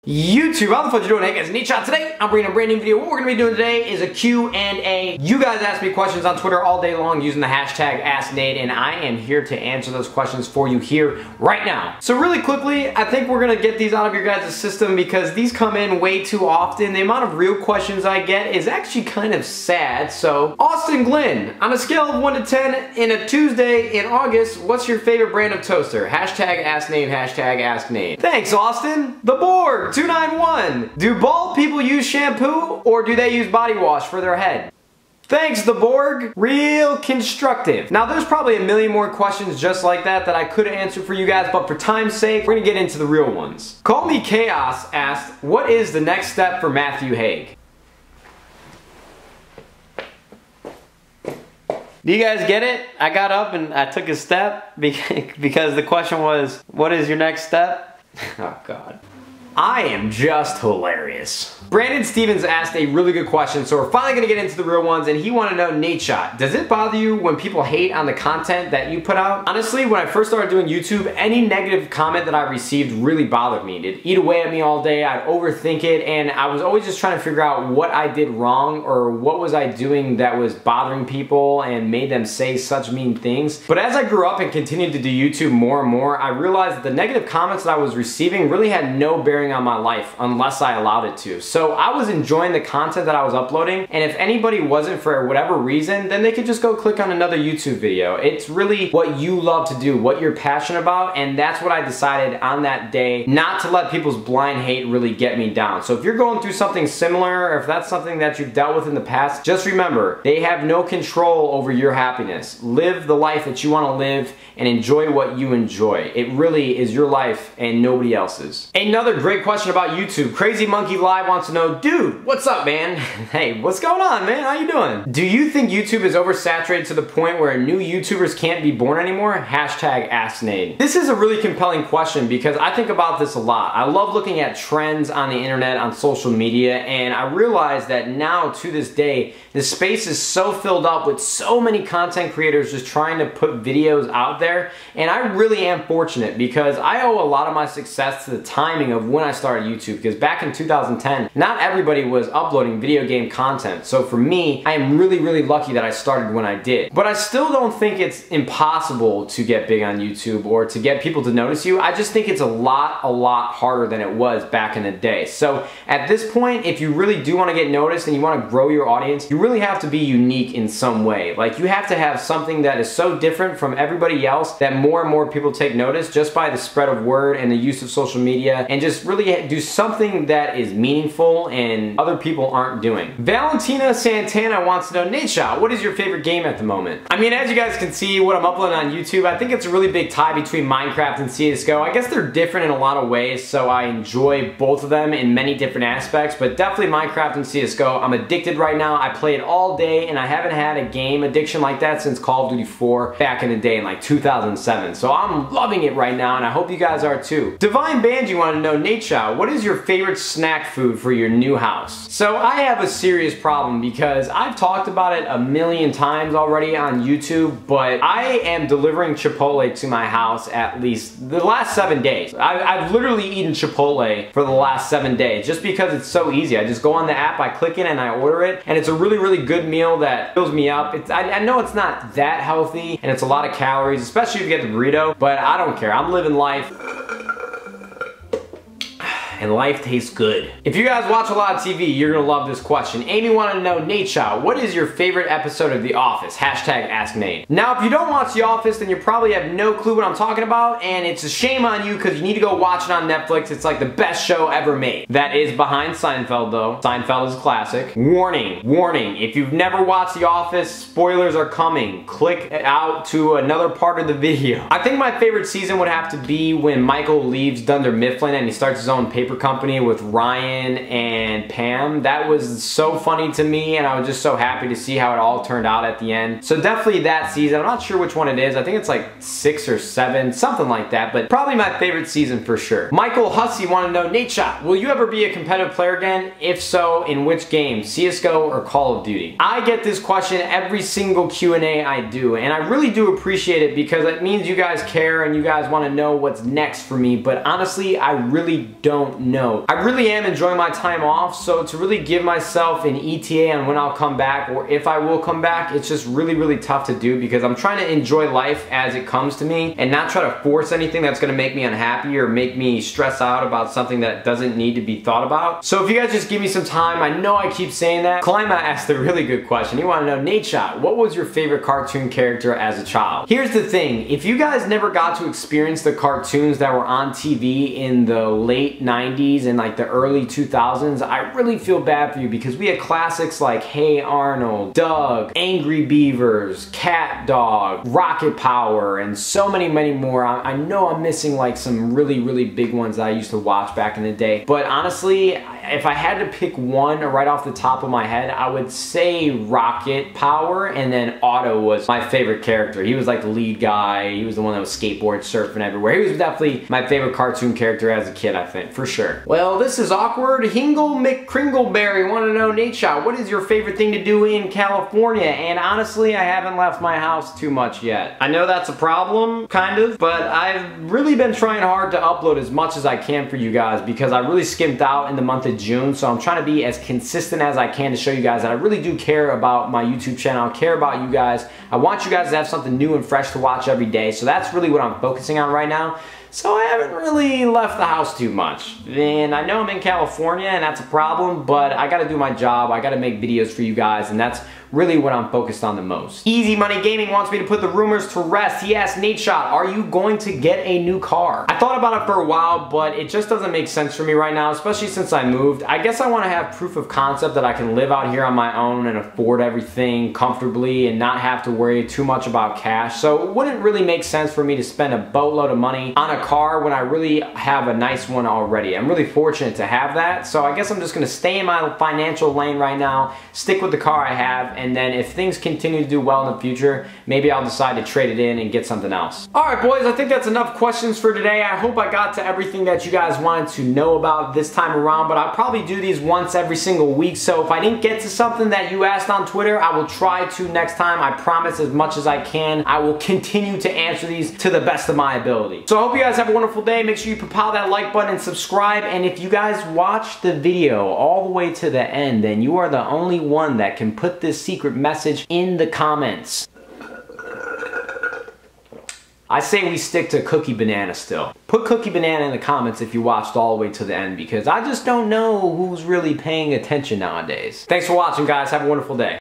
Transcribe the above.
YouTube, how the fuck you doing? Hey guys, Nadeshot. Today, I'm bringing a brand new video. What we're going to be doing today is a Q&A. You guys ask me questions on Twitter all day long using the hashtag AskNade, and I am here to answer those questions for you here right now. So really quickly, I think we're going to get these out of your guys' system because these come in way too often. The amount of real questions I get is actually kind of sad. So, Austin Glenn, on a scale of 1 to 10, in a Tuesday in August, what's your favorite brand of toaster? Hashtag AskNade, hashtag AskNade. Thanks, Austin. The Borg 291. Do bald people use shampoo or do they use body wash for their head? Thanks, the Borg. Real constructive. Now, there's probably a million more questions just like that I could answer for you guys, but for time's sake, we're gonna get into the real ones. Call Me Chaos asked, what is the next step for Matthew Haig? Do you guys get it? I got up and I took a step because the question was, what is your next step? Oh, God. I am just hilarious. Brandon Stevens asked a really good question, so we're finally gonna get into the real ones, and he wanted to know, Nadeshot, does it bother you when people hate on the content that you put out? Honestly, when I first started doing YouTube, any negative comment that I received really bothered me. It'd eat away at me all day, I'd overthink it, and I was always just trying to figure out what I did wrong or what was I doing that was bothering people and made them say such mean things. But as I grew up and continued to do YouTube more and more, I realized that the negative comments that I was receiving really had no bearing on my life unless I allowed it to. So I was enjoying the content that I was uploading, and if anybody wasn't for whatever reason, then they could just go click on another YouTube video. It's really what you love to do, what you're passionate about, and that's what I decided on that day, not to let people's blind hate really get me down. So if you're going through something similar, or if that's something that you've dealt with in the past, just remember, they have no control over your happiness. Live the life that you want to live and enjoy what you enjoy. It really is your life and nobody else's. Another great question about YouTube. Crazy Monkey Live wants to know, dude, what's up, man? Hey, what's going on, man? How you doing? Do you think YouTube is oversaturated to the point where new YouTubers can't be born anymore? Hashtag AskNade. This is a really compelling question because I think about this a lot. I love looking at trends on the internet, on social media, and I realize that now to this day, the space is so filled up with so many content creators just trying to put videos out there, and I really am fortunate because I owe a lot of my success to the timing of when I started YouTube, because back in 2010, not everybody was uploading video game content. So for me, I am really, really lucky that I started when I did. But I still don't think it's impossible to get big on YouTube or to get people to notice you. I just think it's a lot harder than it was back in the day. So at this point, if you really do want to get noticed and you want to grow your audience, you really have to be unique in some way. Like, you have to have something that is so different from everybody else that more and more people take notice just by the spread of word and the use of social media, and just really do something that is meaningful and other people aren't doing. Valentina Santana wants to know, Nadeshot, what is your favorite game at the moment? I mean, as you guys can see what I'm uploading on YouTube, I think it's a really big tie between Minecraft and CSGO. I guess they're different in a lot of ways, so I enjoy both of them in many different aspects, but definitely Minecraft and CSGO. I'm addicted right now. I play it all day, and I haven't had a game addiction like that since Call of Duty 4 back in the day in like 2007. So I'm loving it right now, and I hope you guys are too. Divine Banji wanted to know, Nadeshot, what is your favorite snack food for your new house? So I have a serious problem because I've talked about it a million times already on YouTube, but I am delivering Chipotle to my house at least the last 7 days. I've literally eaten Chipotle for the last 7 days just because it's so easy. I just go on the app, I click it, and I order it, and it's a really, really good meal that fills me up. I know it's not that healthy, and it's a lot of calories, especially if you get the burrito, but I don't care. I'm living life. And life tastes good. If you guys watch a lot of TV, you're gonna love this question. Amy wanted to know, Nadeshot, what is your favorite episode of The Office? Hashtag AskNade. Now, if you don't watch The Office, then you probably have no clue what I'm talking about, and it's a shame on you because you need to go watch it on Netflix. It's like the best show ever made. That is behind Seinfeld, though. Seinfeld is a classic. Warning, warning, if you've never watched The Office, spoilers are coming. Click out to another part of the video. I think my favorite season would have to be when Michael leaves Dunder Mifflin and he starts his own paper company with Ryan and Pam. That was so funny to me, and I was just so happy to see how it all turned out at the end. So definitely that season. I'm not sure which one it is. I think it's like 6 or 7, something like that, but probably my favorite season for sure. Michael Hussey wanted to know, Nadeshot, will you ever be a competitive player again? If so, in which game? CSGO or Call of Duty? I get this question every single Q&A I do, and I really do appreciate it because it means you guys care and you guys want to know what's next for me, but honestly, I really don't don't know. I really am enjoying my time off, so to really give myself an ETA on when I'll come back or if I will come back, it's just really tough to do because I'm trying to enjoy life as it comes to me and not try to force anything that's gonna make me unhappy or make me stress out about something that doesn't need to be thought about. So if you guys just give me some time, I know I keep saying that. Kalima asked a really good question. He wanted to know, Nadeshot, what was your favorite cartoon character as a child? Here's the thing, if you guys never got to experience the cartoons that were on TV in the late 90s and like the early 2000s, I really feel bad for you because we had classics like Hey Arnold, Doug, Angry Beavers, Cat Dog, Rocket Power, and so many more. I know I'm missing like some really big ones that I used to watch back in the day, but honestly, if I had to pick one right off the top of my head, I would say Rocket Power, and then Otto was my favorite character. He was like the lead guy. He was the one that was skateboard surfing everywhere. He was definitely my favorite cartoon character as a kid, I think, for sure. Well, this is awkward. Hingle McCringleberry want to know, Nadeshot, what is your favorite thing to do in California? And honestly, I haven't left my house too much yet. I know that's a problem, kind of, but I've really been trying hard to upload as much as I can for you guys because I really skimped out in the month of June, so I'm trying to be as consistent as I can to show you guys that I really do care about my YouTube channel. I care about you guys. I want you guys to have something new and fresh to watch every day, so that's really what I'm focusing on right now. So I haven't really left the house too much. And I know I'm in California and that's a problem, but I gotta do my job. I gotta make videos for you guys, and that's really what I'm focused on the most. Easy Money Gaming wants me to put the rumors to rest. He asked, Nadeshot, are you going to get a new car? I thought about it for a while, but it just doesn't make sense for me right now, especially since I moved. I guess I want to have proof of concept that I can live out here on my own and afford everything comfortably and not have to worry too much about cash. So it wouldn't really make sense for me to spend a boatload of money on a car when I really have a nice one already. I'm really fortunate to have that, so I guess I'm just gonna stay in my financial lane right now, stick with the car I have, and then if things continue to do well in the future, maybe I'll decide to trade it in and get something else. Alright boys, I think that's enough questions for today. I hope I got to everything that you guys wanted to know about this time around, but I'll probably do these once every single week, so if I didn't get to something that you asked on Twitter, I will try to next time. I promise as much as I can. I will continue to answer these to the best of my ability. So I hope you guys have a wonderful day. Make sure you pow that like button and subscribe, and if you guys watch the video all the way to the end, then you are the only one that can put this secret message in the comments. I say we stick to Cookie Banana still. Put Cookie Banana in the comments if you watched all the way to the end, because I just don't know who's really paying attention nowadays. Thanks for watching, guys. Have a wonderful day.